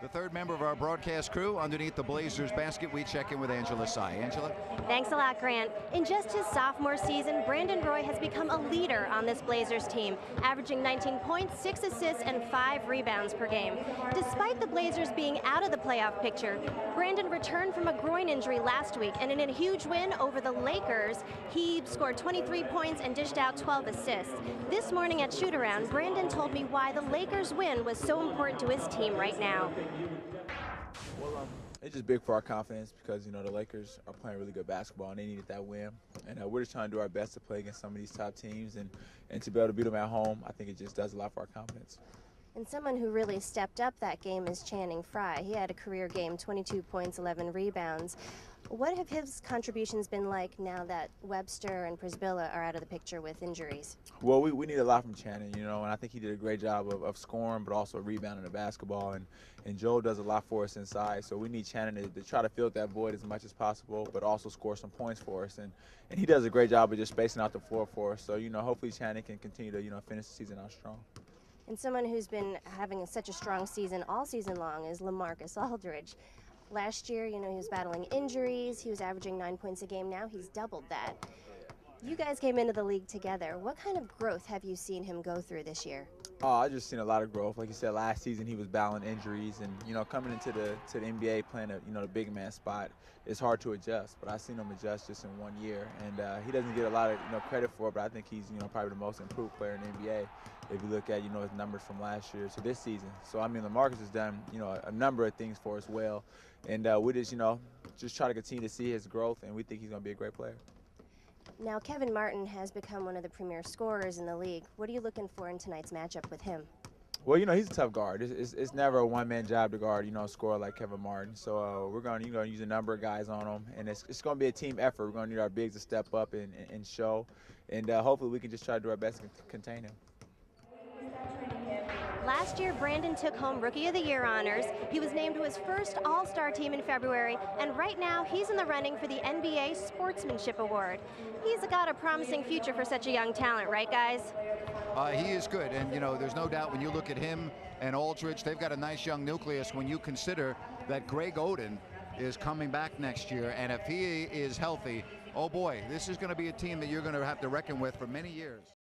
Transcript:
The third member of our broadcast crew underneath the Blazers basket. We check in with Angela Tsai. Angela? Thanks a lot, Grant. In just his sophomore season, Brandon Roy has become a leader on this Blazers team, averaging 19 points, 6 assists, and 5 rebounds per game. Despite the Blazers being out of the playoff picture, Brandon returned from a groin injury last week, and in a huge win over the Lakers, he scored 23 points and dished out 12 assists. This morning at shoot-around, Brandon told me why the Lakers' win was so important to his team right now. Well, it's just big for our confidence because, you know, the Lakers are playing really good basketball and they needed that win. And we're just trying to do our best to play against some of these top teams and to be able to beat them at home. I think it just does a lot for our confidence. And someone who really stepped up that game is Channing Frye. He had a career game, 22 points, 11 rebounds. What have his contributions been like now that Webster and Prisbilla are out of the picture with injuries? Well, we need a lot from Channing, you know, and I think he did a great job of scoring, but also rebounding the basketball. And Joe does a lot for us inside, so we need Channing to try to fill that void as much as possible, but also score some points for us. And he does a great job of just spacing out the floor for us. So, you know, hopefully Channing can continue to, you know, finish the season out strong. And someone who's been having such a strong season all season long is LaMarcus Aldridge. Last year, you know, he was battling injuries. He was averaging 9 points a game. Now he's doubled that. You guys came into the league together. What kind of growth have you seen him go through this year? Oh, I've just seen a lot of growth. Like you said, last season he was battling injuries, and you know, coming into the NBA playing the big man spot, it's hard to adjust. But I've seen him adjust just in 1 year, and he doesn't get a lot of credit for it. But I think he's probably the most improved player in the NBA if you look at his numbers from last year to this season. So I mean, LaMarcus has done a number of things for us well, and we just try to continue to see his growth, and we think he's going to be a great player. Now, Kevin Martin has become one of the premier scorers in the league. What are you looking for in tonight's matchup with him? Well, he's a tough guard. It's never a one-man job to guard, a scorer like Kevin Martin. So we're going to use a number of guys on him, and it's going to be a team effort. We're going to need our bigs to step up and show, and hopefully we can just try to do our best to contain him. Last year, Brandon took home Rookie of the Year honors. He was named to his first All-Star team in February, and right now he's in the running for the NBA Sportsmanship Award. He's got a promising future for such a young talent, right, guys? He is good, and there's no doubt when you look at him and Aldridge, they've got a nice young nucleus when you consider that Greg Oden is coming back next year, and if he is healthy, oh boy, this is going to be a team that you're going to have to reckon with for many years.